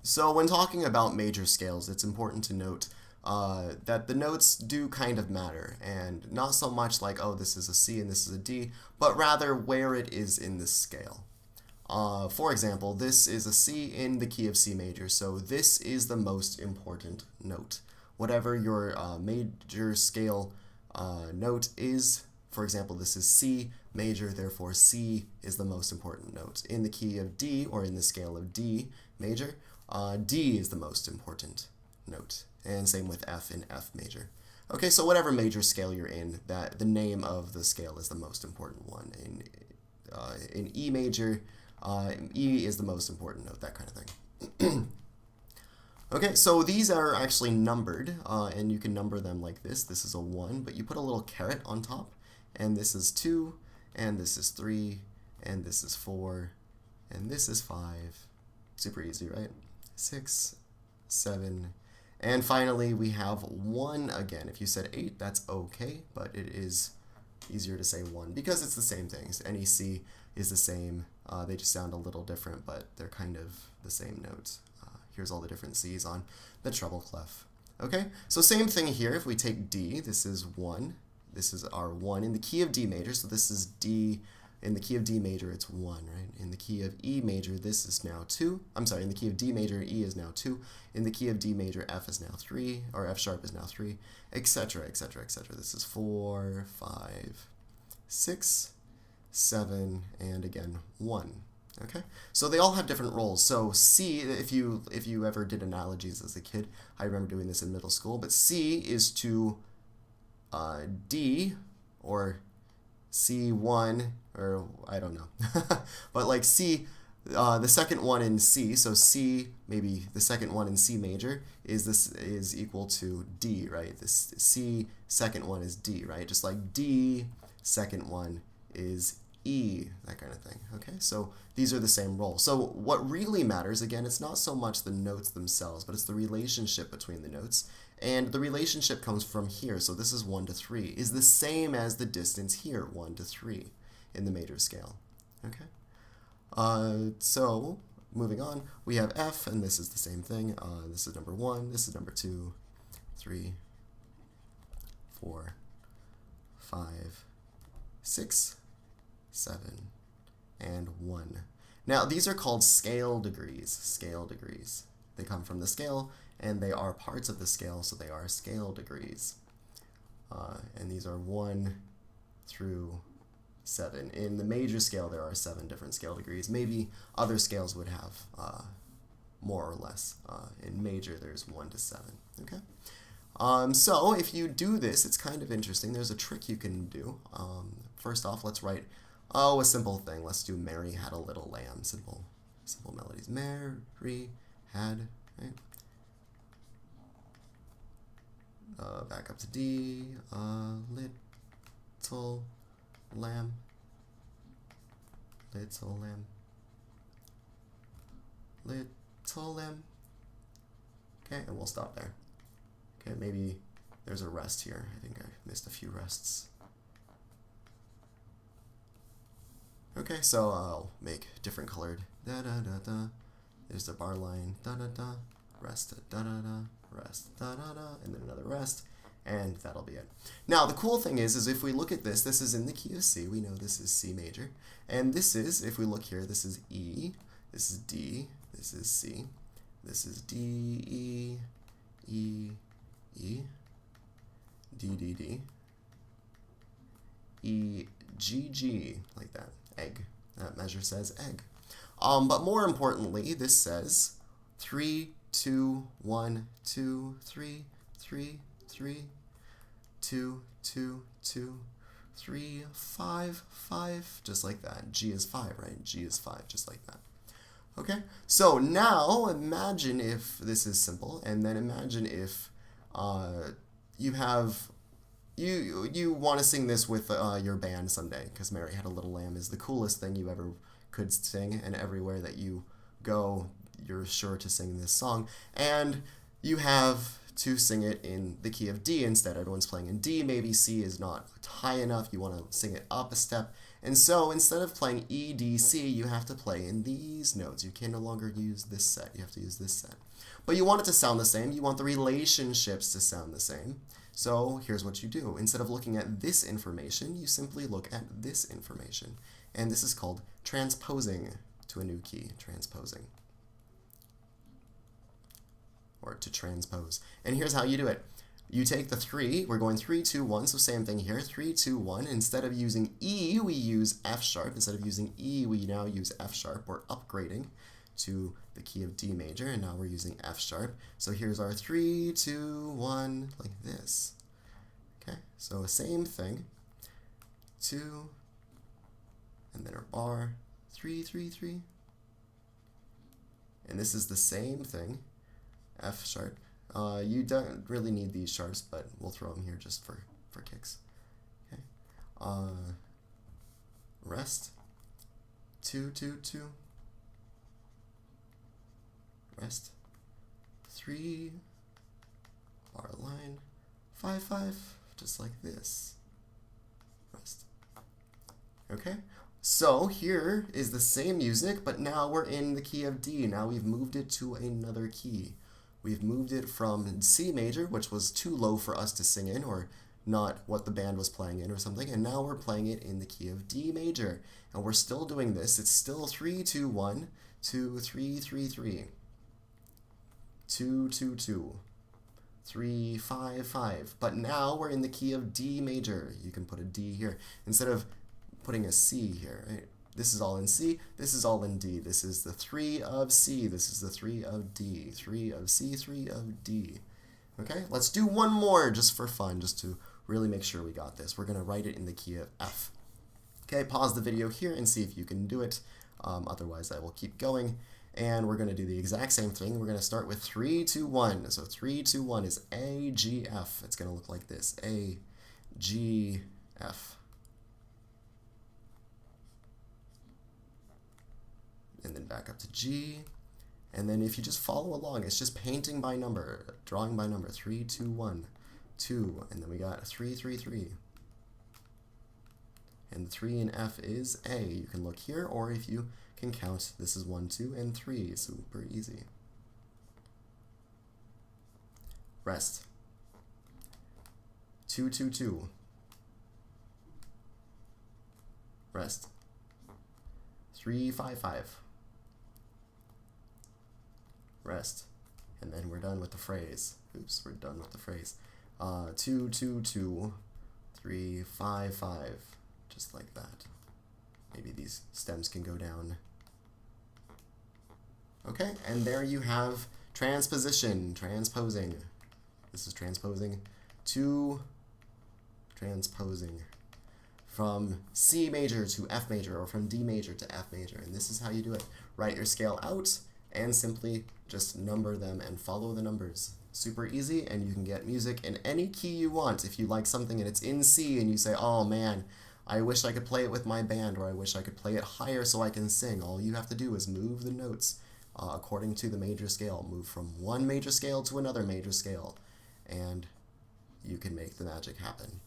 So when talking about major scales, it's important to note that the notes do kind of matter, and not so much like, oh, this is a C and this is a D, but rather where it is in the scale. For example, this is a C in the key of C major, so this is the most important note. Whatever your major scale note is, for example, this is C major, therefore C is the most important note. In the key of D, or in the scale of D major, D is the most important note. And same with F in F major. Okay, so whatever major scale you're in, that the name of the scale is the most important one. In E major, E is the most important note, that kind of thing. Okay, so these are actually numbered, and you can number them like this. This is a 1, but you put a little caret on top, and this is 2, and this is 3, and this is 4, and this is 5. Super easy, right? 6, 7, and finally we have 1 again. If you said 8, that's okay, but it is easier to say 1 because it's the same things. Any C is the same. They just sound a little different, but they're kind of the same notes. Here's all the different C's on the treble clef. Okay, so same thing here. If we take D, this is 1. This is our 1 in the key of D major, so this is D. In the key of D major, it's 1, right? In the key of E major, this is now 2. I'm sorry, in the key of D major, E is now 2. In the key of D major, F is now 3, or F sharp is now 3, etc., etc., etc. This is 4, 5, 6, 7, and again, 1. Okay, so they all have different roles. So C, if you ever did analogies as a kid, I remember doing this in middle school, but C is to D, or C1, or I don't know, but like C, the second one in C, so C, maybe the second one in C major is equal to D, right? This C second one is D, right? Just like D second one is E, that kind of thing. Okay, so these are the same role. So what really matters, again, it's not so much the notes themselves, but it's the relationship between the notes. And the relationship comes from here, so this is 1 to 3, is the same as the distance here, 1 to 3, in the major scale. Okay, so moving on, we have F, and this is the same thing. This is number 1, this is number 2, 3, 4, 5, 6, 7, and 1. Now, these are called scale degrees. Scale degrees. They come from the scale, and they are parts of the scale, so they are scale degrees. And these are 1 through 7. In the major scale, there are 7 different scale degrees. Maybe other scales would have more or less. In major, there's 1 to 7. Okay. So if you do this, it's kind of interesting. There's a trick you can do. First off, let's write a simple thing. Let's do Mary Had a Little Lamb. Simple melodies. Mary had, right? Back up to D. Little lamb. Little lamb. Little lamb. Okay, and we'll stop there. Okay, maybe there's a rest here. I think I missed a few rests. Okay, so I'll make different colored da da da da. There's the bar line da da da, rest da da da, rest da da da, and then another rest, and that'll be it. Now the cool thing is if we look at this, this is in the key of C. We know this is C major, and this is, if we look here, this is E, this is D, this is C, this is D E E E, D D D, E G G, like that. Egg. That measure says egg. But more importantly, this says 3, 2, 1, 2, 3, 3, 3, 2, 2, 2, 3, 5, 5, just like that. G is 5, right? G is 5, just like that. Okay, so now imagine if this is simple, and then imagine if you have you want to sing this with your band someday, because Mary Had a Little Lamb is the coolest thing you ever could sing, and everywhere that you go, you're sure to sing this song, and you have to sing it in the key of D instead. Everyone's playing in D, maybe C is not high enough, you want to sing it up a step, And so instead of playing E, D, C, you have to play in these notes. You can no longer use this set. You have to use this set. But you want it to sound the same. You want the relationships to sound the same. So here's what you do. Instead of looking at this information, you simply look at this information. And this is called transposing to a new key, transposing. Or to transpose. And here's how you do it. You take the 3, we're going 3, 2, 1, so same thing here, 3, 2, 1. Instead of using E, we use F sharp. Instead of using E, we now use F sharp. We're upgrading to the key of D major, and now we're using F sharp. So here's our 3, 2, 1, like this. Okay, so same thing, 2, and then our bar, 3, 3, 3. And this is the same thing, F sharp. You don't really need these sharps, but we'll throw them here just for kicks. Okay. Rest. 2, 2, 2. Rest. 3. Bar line. 5, 5. Just like this. Rest. Okay. So here is the same music, but now we're in the key of D. Now we've moved it to another key. We've moved it from C major, which was too low for us to sing in, or not what the band was playing in or something, and now we're playing it in the key of D major. And we're still doing this. It's still 3, 2, 1, 2, 3, 3, 3, 2, 2, 2, 3, 5, 5. But now we're in the key of D major. You can put a D here instead of putting a C here, right? This is all in C, this is all in D. This is the 3 of C, this is the 3 of D. 3 of C, 3 of D. Okay, let's do one more just for fun, just to really make sure we got this. We're going to write it in the key of F. Okay, pause the video here and see if you can do it. Otherwise, I will keep going. And we're going to do the exact same thing. We're going to start with 3, 2, 1. So 3, 2, 1 is A, G, F. It's going to look like this. A, G, F. And then back up to G, and then if you just follow along, it's just painting by number, drawing by number, 3, 2, 1, 2, and then we got 3, 3, 3. And 3 in F is A. You can look here, or if you can count, this is 1, 2, and 3, super easy. Rest. 2, 2, 2. Rest. 3, 5, 5. Rest, and then we're done with the phrase. Oops, we're done with the phrase. 2, 2, 2, 3, 5, 5, just like that. Maybe these stems can go down. Okay, and there you have transposition, transposing. This is transposing to transposing. From C major to F major, or from D major to F major, and this is how you do it. Write your scale out, and simply just number them and follow the numbers. Super easy, and you can get music in any key you want. If you like something and it's in C and you say, oh man, I wish I could play it with my band, or I wish I could play it higher so I can sing, all you have to do is move the notes according to the major scale. Move from one major scale to another major scale, and you can make the magic happen.